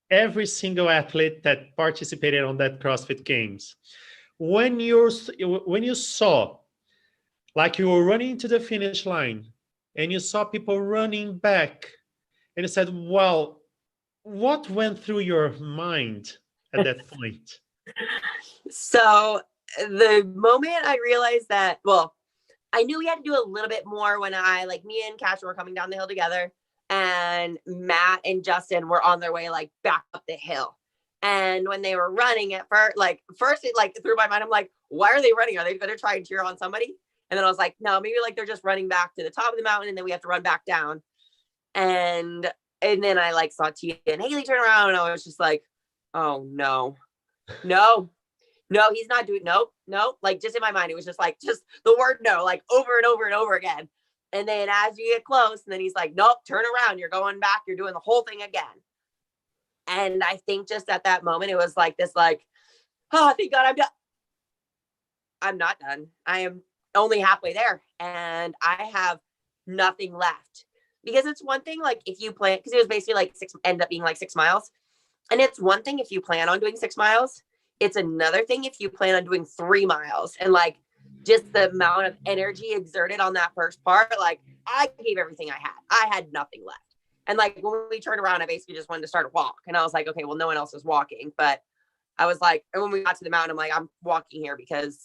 every single athlete that participated on that CrossFit Games, when you saw, like, you were running to the finish line and you saw people running back, and you said, well, what went through your mind at that point? So the moment I realized that, well, I knew we had to do a little bit more when me and Cash were coming down the hill together, and Matt and Justin were on their way like back up the hill. And when they were running at first it like through my mind, I'm like, why are they running? Are they going to try and cheer on somebody? And then I was like, no, maybe like they're just running back to the top of the mountain and then we have to run back down. And then I like saw Tia and Haley turn around and I was just like, oh no, he's not doing, no. Like just in my mind, it was just like, just the word no, like over and over and over again. And then as you get close, and then he's like, nope, turn around. You're going back. You're doing the whole thing again. And I think just at that moment, it was like this, like, oh, thank God I'm done. I'm not done. I am only halfway there and I have nothing left. Because it's one thing, like if you plan, because it was basically like end up being like 6 miles. And it's one thing if you plan on doing 6 miles. It's another thing if you plan on doing 3 miles. And like just the amount of energy exerted on that first part, like I gave everything I had. I had nothing left. And like when we turned around, I basically just wanted to start a walk. And I was like, okay, well, no one else is walking. But I was like, and when we got to the mountain, I'm like, I'm walking here because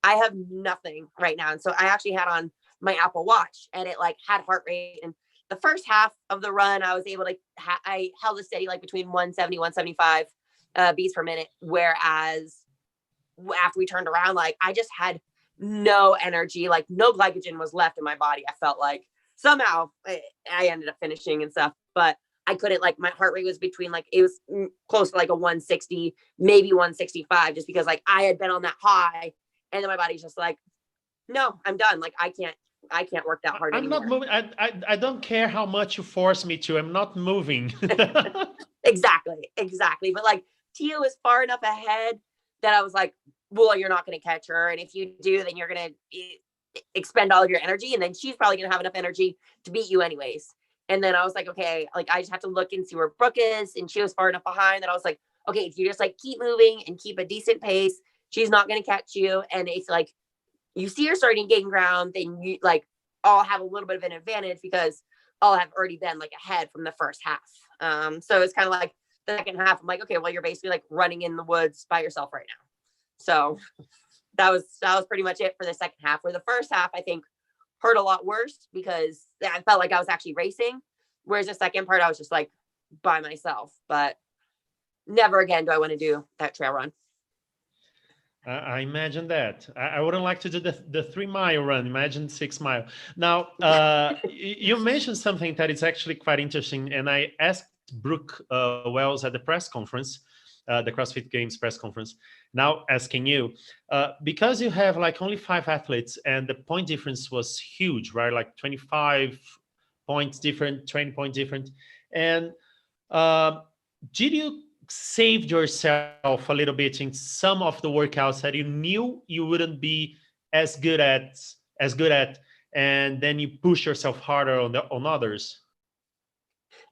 I have nothing right now. And so I actually had on my Apple Watch and it like had heart rate. And the first half of the run, I was able to, I held it steady like between 170, 175 beats per minute. Whereas after we turned around, like I just had no energy, like no glycogen was left in my body. I felt like somehow I ended up finishing and stuff, but I couldn't, like my heart rate was between like, it was close to like a 160, maybe 165, just because like I had been on that high and then my body's just like, no, I'm done. Like I can't work that hard anymore. I'm not moving. I don't care how much you force me to. I'm not moving. Exactly. But like Tia was far enough ahead that I was like, well, you're not going to catch her. And if you do, then you're going to expend all of your energy. And then she's probably going to have enough energy to beat you anyways. And then I was like, okay, like I just have to look and see where Brooke is. And she was far enough behind that I was like, okay, if you just like keep moving and keep a decent pace, she's not going to catch you. And it's like, you see her starting to gain ground, then you like all have a little bit of an advantage because I'll have already been like ahead from the first half. So it's kind of like the second half. I'm like, okay, well, you're basically like running in the woods by yourself right now. So that was pretty much it for the second half. Where the first half, I think, hurt a lot worse because I felt like I was actually racing. Whereas the second part, I was just like by myself. But never again do I want to do that trail run. I imagine that. I wouldn't like to do the 3 mile run. Imagine 6 mile. Now, you mentioned something that is actually quite interesting. And I asked Brooke Wells at the press conference, the CrossFit Games press conference. Now asking you, because you have like only 5 athletes and the point difference was huge, right? Like 25 points different, 20 points different. And did you save yourself a little bit in some of the workouts that you knew you wouldn't be as good at, and then you push yourself harder on others?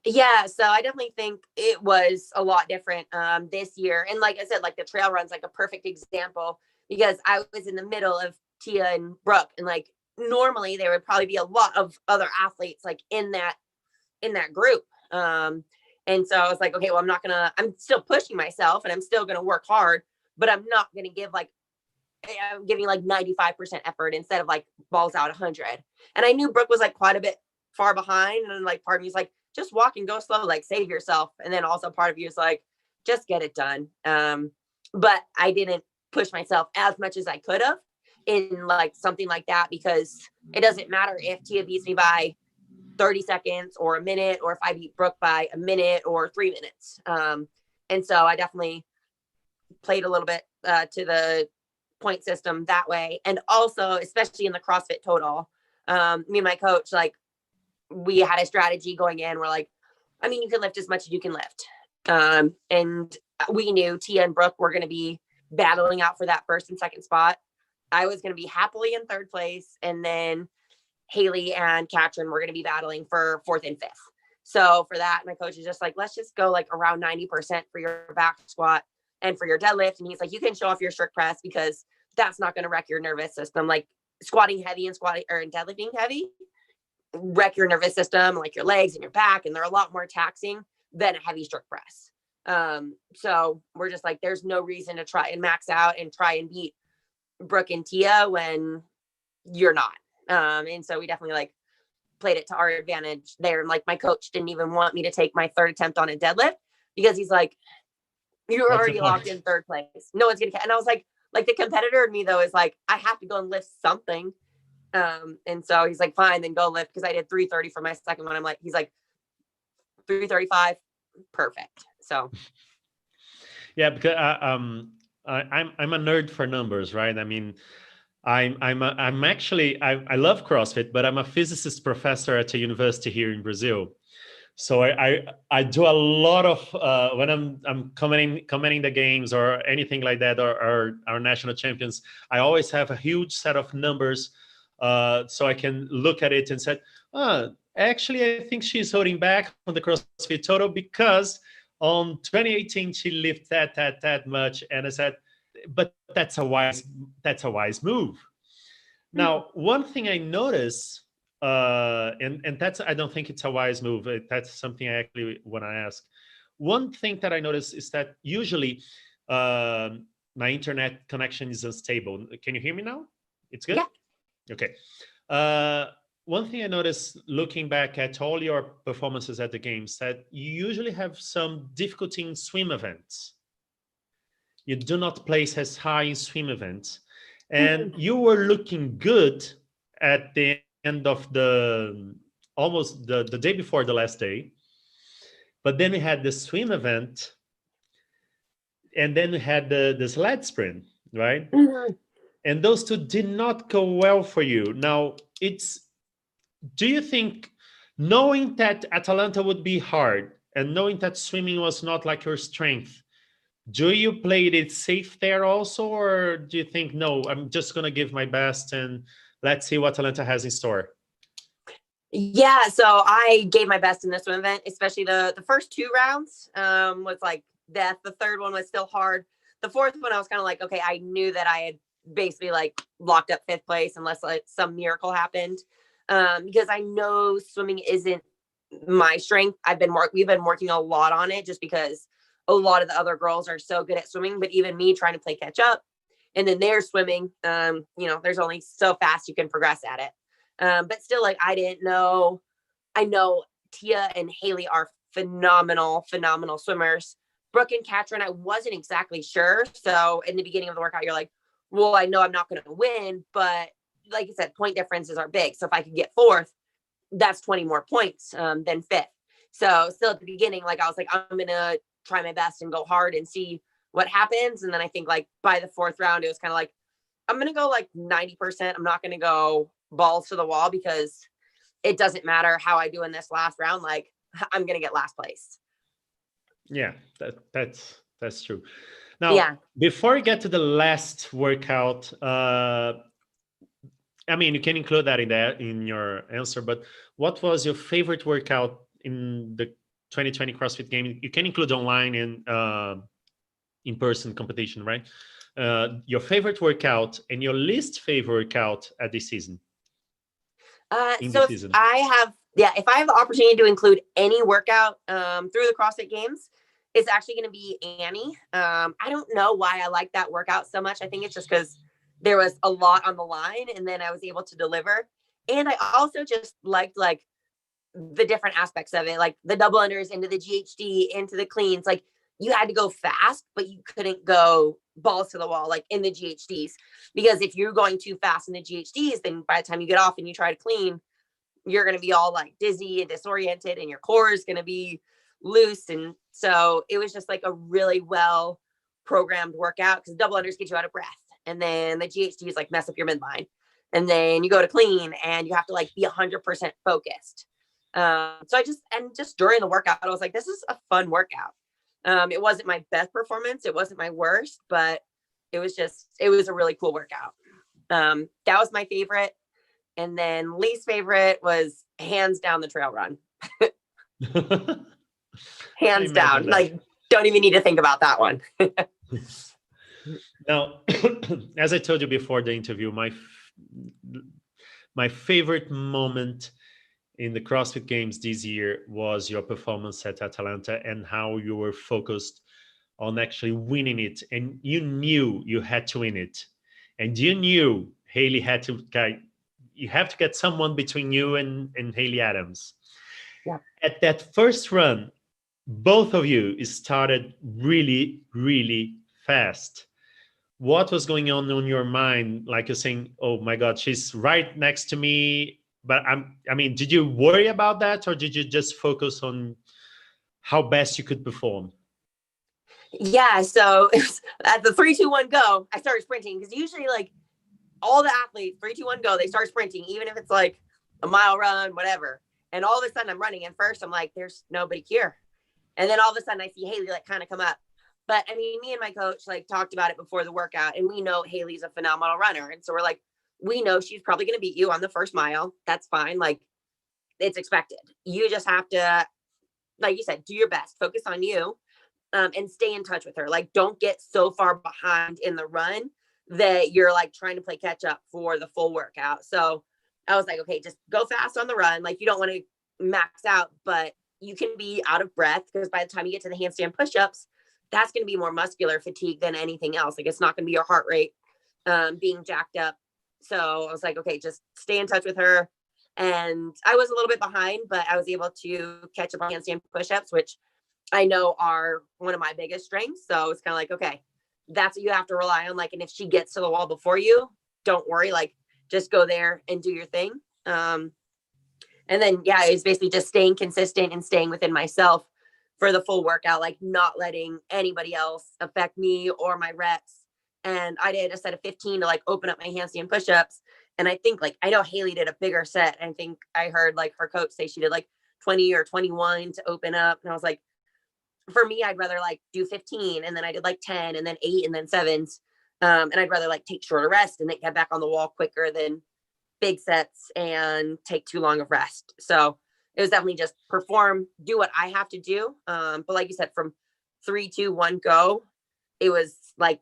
Yeah, so I definitely think it was a lot different this year. And like I said, like the trail run's like a perfect example because I was in the middle of Tia and Brooke, and like normally there would probably be a lot of other athletes like in that group. And so I was like, okay, well, I'm still pushing myself and I'm still gonna work hard, but I'm not gonna give like, I'm giving like 95% effort instead of like balls out 100. And I knew Brooke was like quite a bit far behind, and like part of me is like, just walk and go slow, like save yourself. And then also part of you is like, just get it done. But I didn't push myself as much as I could have in like something like that, because it doesn't matter if Tia beats me by 30 seconds or a minute, or if I beat Brooke by a minute or 3 minutes. And so I definitely played a little bit to the point system that way. And also, especially in the CrossFit total, me and my coach, like, we had a strategy going in. We're like, I mean, you can lift as much as you can lift. And we knew Tia and Brooke were going to be battling out for that first and second spot. I was going to be happily in third place. And then Haley and Katrin were going to be battling for fourth and fifth. So for that, my coach is just like, let's just go like around 90% for your back squat and for your deadlift. And he's like, you can show off your strict press because that's not going to wreck your nervous system. Like squatting heavy and deadlifting heavy wreck your nervous system, like your legs and your back, and they're a lot more taxing than a heavy strict press. So we're just like, there's no reason to try and max out and try and beat Brooke and Tia when you're not. And so we definitely like played it to our advantage there. And like my coach didn't even want me to take my third attempt on a deadlift because he's like, You were What's the already locked point? in third place. No one's gonna catch. And I was like the competitor in me though is like, I have to go and lift something. And so he's like, fine, then go lift, because I did 330 for my second one. He's like 335, perfect. So Yeah, because I'm a nerd for numbers, right? I mean, I'm actually I love CrossFit, but I'm a physicist professor at a university here in Brazil. So I do a lot of when I'm commenting the games or anything like that, or our national champions. I always have a huge set of numbers, so I can look at it and say, actually, I think she's holding back on the CrossFit total because on 2018 she lifted that much, and I said, but that's a wise move. Now, one thing I notice, and that's, I don't think it's a wise move. That's something I actually want to ask. One thing that I notice is that usually my internet connection is unstable. Can you hear me now? It's good? yeah. Okay. One thing I noticed looking back at all your performances at the games, that you usually have some difficulty in swim events. You do not place as high in swim events. And you were looking good at the end of almost the day before the last day. But then we had the swim event, and then we had the sled sprint, right? Mhm. And those two did not go well for you. Now, do you think, knowing that Atalanta would be hard and knowing that swimming was not like your strength, do you play it safe there also, or do you think, no, I'm just going to give my best and let's see what Atalanta has in store? Yeah, so I gave my best in this swim event, especially the first two rounds was like death. The third one was still hard. The fourth one, I was kind of like, okay, I knew that I had basically like locked up fifth place unless like some miracle happened, because I know swimming isn't my strength. We've been working a lot on it, just because a lot of the other girls are so good at swimming, but even me trying to play catch up, and then they're swimming, there's only so fast you can progress at it. But still, like, I didn't know. I know Tia and Haley are phenomenal swimmers. Brooke and Katrin, I wasn't exactly sure. So in the beginning of the workout, you're like, well, I know I'm not going to win, but like you said, point differences are big. So if I could get fourth, that's 20 more points than fifth. So still at the beginning, like I was like, I'm going to try my best and go hard and see what happens. And then I think like by the fourth round, it was kind of like, I'm going to go like 90%. I'm not going to go balls to the wall, because it doesn't matter how I do in this last round. Like, I'm going to get last place. Yeah, that's true. Now, Yeah. before we get to the last workout, I mean, you can include that in your answer, but what was your favorite workout in the 2020 CrossFit game? You can include online and in-person competition, right? Your favorite workout and your least favorite workout at this season. So if I have the opportunity to include any workout through the CrossFit Games, it's actually going to be Annie. I don't know why I like that workout so much. I think it's just because there was a lot on the line, and then I was able to deliver. And I also just liked like the different aspects of it, like the double unders into the GHD, into the cleans. Like, you had to go fast, but you couldn't go balls to the wall like in the GHDs, because if you're going too fast in the GHDs, then by the time you get off and you try to clean, you're going to be all like dizzy and disoriented, and your core is going to be loose. And so it was just like a really well programmed workout, because double unders get you out of breath, and then the GHDs like mess up your midline, and then you go to clean and you have to like be 100% focused. So just during the workout, I was like, this is a fun workout. It wasn't my best performance. It wasn't my worst, but it was a really cool workout. That was my favorite. And then least favorite was hands down the trail run. Hands down. That. Like, don't even need to think about that one. Now, as I told you before the interview, my favorite moment in the CrossFit Games this year was your performance at Atalanta, and how you were focused on actually winning it. And you knew you had to win it. And you knew Haley you have to get someone between you and Haley Adams. Yeah. At that first run, both of you started really, really fast. What was going on your mind? Like you're saying, oh my God, she's right next to me. But I mean, did you worry about that, or did you just focus on how best you could perform? Yeah. So at the 3, 2, 1, go, I started sprinting because usually like all the athletes, 3, 2, 1, go, they start sprinting, even if it's like a mile run, whatever. And all of a sudden I'm running. And first I'm like, there's nobody here. And then all of a sudden I see Haley like kind of come up. But I mean, me and my coach like talked about it before the workout, and we know Haley's a phenomenal runner. And so we're like, we know she's probably going to beat you on the first mile. That's fine. Like, it's expected. You just have to, like you said, do your best, focus on you, and stay in touch with her. Like, don't get so far behind in the run that you're like trying to play catch up for the full workout. So I was like, okay, just go fast on the run. Like, you don't want to max out, but you can be out of breath because by the time you get to the handstand push-ups, that's going to be more muscular fatigue than anything else. Like, it's not going to be your heart rate being jacked up. So I was like, okay, just stay in touch with her. And I was a little bit behind, but I was able to catch up on handstand push-ups, which I know are one of my biggest strengths. So it's kind of like, okay, that's what you have to rely on. Like, and if she gets to the wall before you, don't worry, like, just go there and do your thing. And then, yeah, it's basically just staying consistent and staying within myself for the full workout, like not letting anybody else affect me or my reps. And I did a set of 15 to like open up my handstand push-ups. And I think like, I know Haley did a bigger set. I think I heard like her coach say she did like 20 or 21 to open up. And I was like, for me, I'd rather like do 15 and then I did like 10 and then 8 and then 7s. And I'd rather like take shorter rest and then get back on the wall quicker than big sets and take too long of rest. So it was definitely just perform, do what I have to do. But like you said, from 3, 2, 1, go, it was like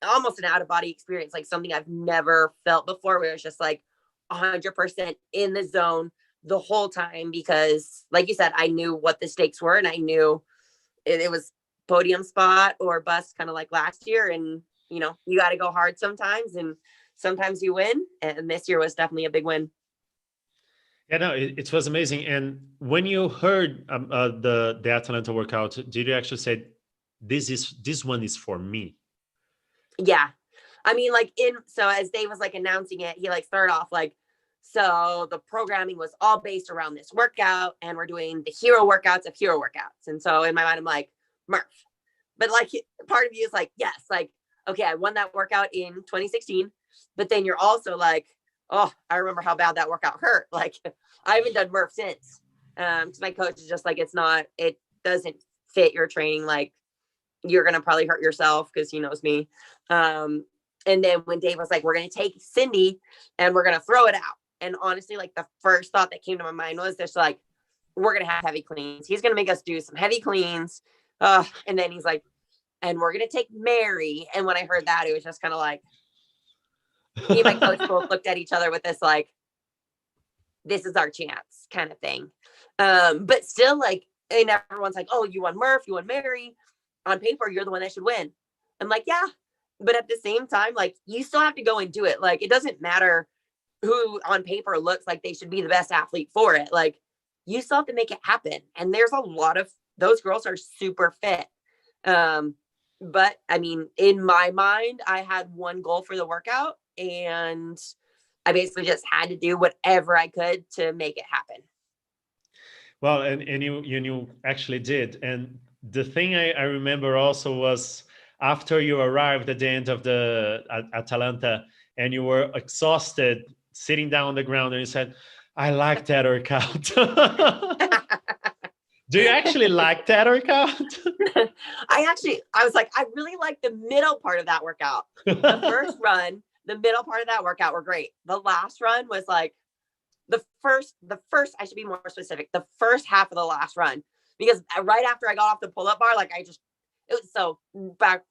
almost an out of body experience, like something I've never felt before, where it's just like 100% in the zone the whole time. Because like you said, I knew what the stakes were, and I knew it was podium spot or bust, kind of like last year. And, you know, you got to go hard sometimes, and sometimes you win. And this year was definitely a big win. Yeah, no, it was amazing. And when you heard the Atalanta workout, did you actually say, this one is for me? Yeah. I mean, like so as Dave was like announcing it, he like started off like, so the programming was all based around this workout, and we're doing the hero workouts of hero workouts. And so in my mind, I'm like, Murph. But like, part of you is like, yes, like, okay, I won that workout in 2016. But then you're also like, oh, I remember how bad that workout hurt. Like, I haven't done Murph since. Because my coach is just like, it doesn't fit your training. Like, you're going to probably hurt yourself, because he knows me. And then when Dave was like, we're going to take Cindy and we're going to throw it out. And honestly, like, the first thought that came to my mind was just like, we're going to have heavy cleans. He's going to make us do some heavy cleans. And then he's like, and we're going to take Mary. And when I heard that, it was just kind of like, me and my coach both looked at each other with this, like, this is our chance kind of thing. But still, like, and everyone's like, oh, you won Murph, you won Mary. On paper, you're the one that should win. I'm like, yeah. But at the same time, like, you still have to go and do it. Like, it doesn't matter who on paper looks like they should be the best athlete for it. Like, you still have to make it happen. And there's a lot of those girls are super fit. But I mean, in my mind, I had one goal for the workout, and I basically just had to do whatever I could to make it happen. Well, and you actually did. And the thing I remember also was, after you arrived at the end of the Atalanta and you were exhausted, sitting down on the ground, and you said, I like that workout. Do you actually like that workout? I was like, I really like the middle part of that workout. The first run, the middle part of that workout were great. The last run was like the first, I should be more specific, the first half of the last run, because right after I got off the pull-up bar, like, it was so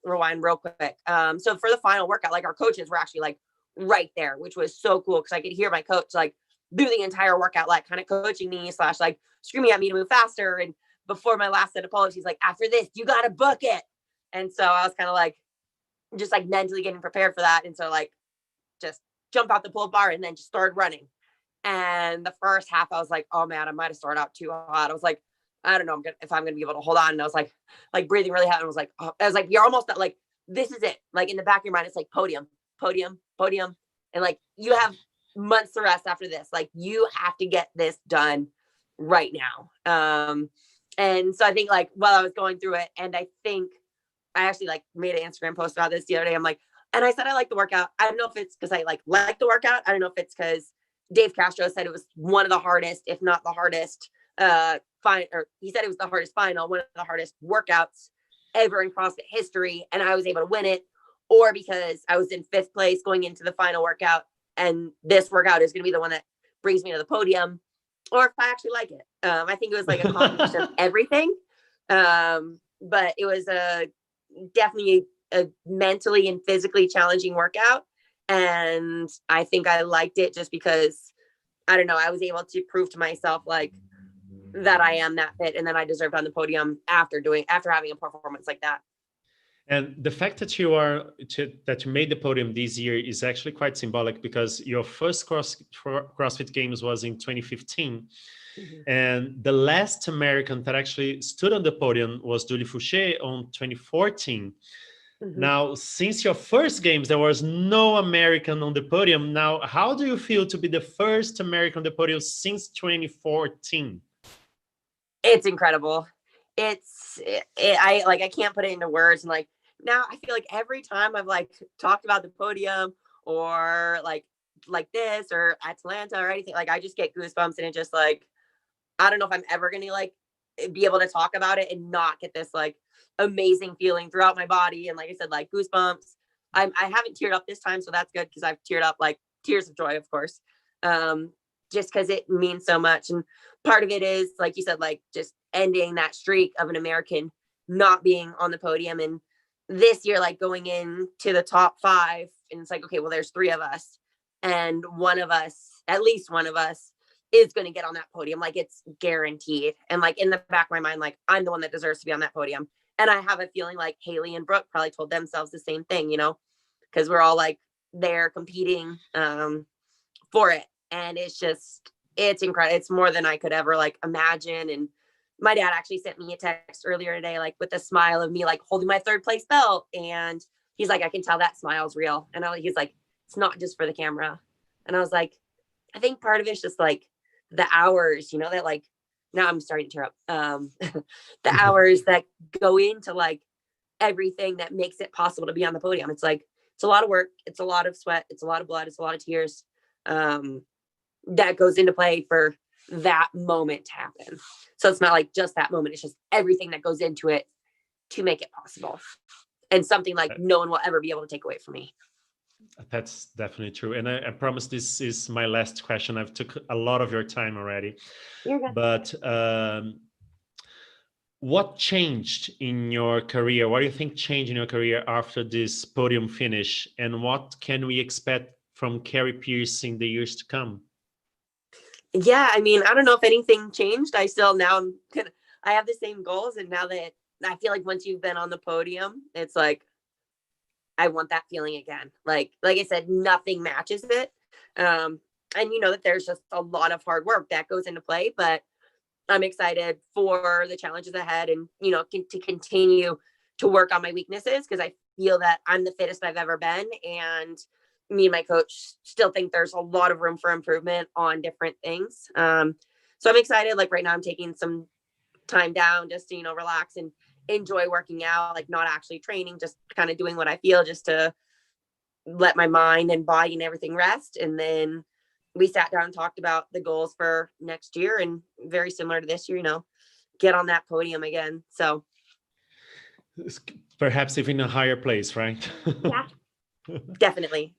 rewind real quick. So for the final workout, like, our coaches were actually like right there, which was so cool, because I could hear my coach like do the entire workout, like kind of coaching me / like screaming at me to move faster. And before my last set of pull-ups, he's like, after this, you got to book it. And so I was kind of like, just like mentally getting prepared for that. And so like, just jump out the pull-up bar and then just started running. And the first half, I was like, oh man, I might've started out too hot. I was like, I don't know if I'm gonna be able to hold on. And I was like breathing really heavy. I was like, you're almost at like, this is it. Like in the back of your mind, it's like podium, podium, podium. And like, you have months to rest after this. Like you have to get this done right now. And so I think like while I was going through it, and I think I actually like made an Instagram post about this the other day. I'm like, and I said, I like the workout. I don't know if it's because I like the workout. I don't know if it's because Dave Castro said it was one of the hardest, if not the hardest, he said it was the hardest final, one of the hardest workouts ever in CrossFit history. And I was able to win it, or because I was in 5th place going into the final workout. And this workout is going to be the one that brings me to the podium, or if I actually like it. I think it was like a combination of everything. But it was definitely a mentally and physically challenging workout. And I think I liked it just because, I don't know, I was able to prove to myself like that I am that fit and that I deserved on the podium after having a performance like that. And the fact that you made the podium this year is actually quite symbolic, because your first CrossFit Games was in 2015. Mm-hmm. And the last American that actually stood on the podium was Julie Fouché on 2014. Mm-hmm. Now, since your first games, there was no American on the podium. Now, how do you feel to be the first American on the podium since 2014? It's incredible. I can't put it into words. And like, now I feel like every time I've like talked about the podium or like this or Atlanta or anything, like I just get goosebumps, and it just like, I don't know if I'm ever going to like be able to talk about it and not get this like amazing feeling throughout my body. And like I said, like goosebumps. I haven't teared up this time, so that's good, because I've teared up like tears of joy, of course, just because it means so much. And part of it is, like you said, like just ending that streak of an American not being on the podium. And this year, like going into the top 5, and it's like, okay, well, there's 3 of us, and at least one of us is going to get on that podium. Like it's guaranteed. And like in the back of my mind, like I'm the one that deserves to be on that podium. And I have a feeling like Haley and Brooke probably told themselves the same thing, you know, because we're all like there competing for it. And it's incredible. It's more than I could ever like imagine. And my dad actually sent me a text earlier today, like with a smile of me, like holding my 3rd place belt. And he's like, I can tell that smile's real. And he's like, it's not just for the camera. And I was like, I think part of it's just like the hours, you know, that like, now I'm starting to tear up, the hours that go into like everything that makes it possible to be on the podium. It's like, it's a lot of work. It's a lot of sweat. It's a lot of blood. It's a lot of tears that goes into play for that moment to happen. So it's not like just that moment. It's just everything that goes into it to make it possible, and something like no one will ever be able to take away from me. That's definitely true. And I promise this is my last question. I've took a lot of your time already. You're good. But what changed in your career? What do you think changed in your career after this podium finish? And what can we expect from Kari Pearce in the years to come? Yeah, I mean, I don't know if anything changed. I have the same goals. And now that I feel like once you've been on the podium, it's like, I want that feeling again. Like I said, nothing matches it. And you know that there's just a lot of hard work that goes into play, but I'm excited for the challenges ahead, and, you know, to continue to work on my weaknesses, because I feel that I'm the fittest I've ever been. And me and my coach still think there's a lot of room for improvement on different things. So I'm excited. Like right now I'm taking some time down just to, you know, relax and enjoy working out, like not actually training, just kind of doing what I feel, just to let my mind and body and everything rest. And then we sat down and talked about the goals for next year, and very similar to this year, you know, get on that podium again. So perhaps even a higher place, right? Yeah, definitely.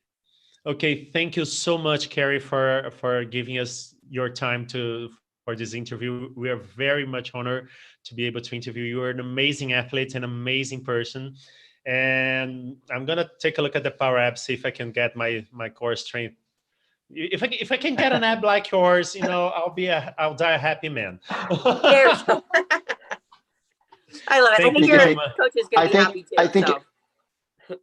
Okay. Thank you so much, Kari, for giving us your time for this interview. We are very much honored to be able to interview you. You're an amazing athlete, an amazing person. And I'm going to take a look at the power app, see if I can get my core strength. If I can get an ab like yours, you know, I'll die a happy man. There we go. I love it. I think your coach is going to be happy too. I think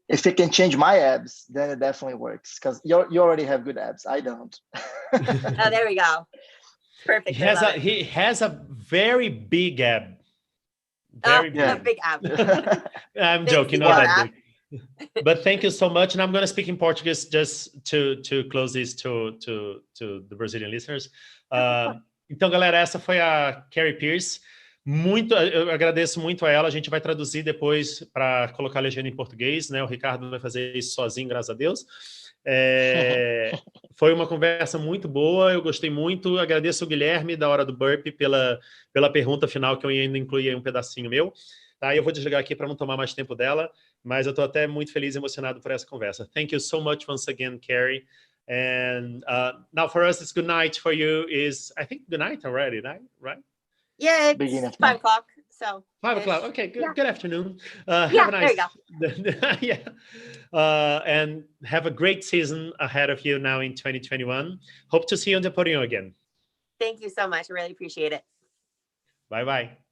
if it can change my abs, then it definitely works, because you already have good abs. I don't. Oh, there we go. Perfect. He has a very big ab. Very Very a big. big ab. I'm Thanks, joking, Igor. not that big. But thank you so much. And I'm going to speak in Portuguese just to close this to the Brazilian listeners. Então, galera, essa foi a Kari Pearce. Eu agradeço muito a ela. A gente vai traduzir depois para colocar a legenda em português, né? O Ricardo vai fazer isso sozinho, graças a Deus. Foi uma conversa muito boa, eu gostei muito. Agradeço o Guilherme, da Hora do Burp, pela pergunta final, que eu ainda incluí aí um pedacinho meu. Tá? Eu vou desligar aqui para não tomar mais tempo dela, mas eu estou até muito feliz e emocionado por essa conversa. Thank you so much once again, Kari. And now for us, it's good night. For you is, I think, good night already, right? Yeah, it's 5 o'clock. So 5 o'clock. Okay, good. Yeah. Good afternoon. Yeah, Have a nice. there you go. Yeah. And have a great season ahead of you now in 2021. Hope to see you on the podium again. Thank you so much. I really appreciate it. Bye bye.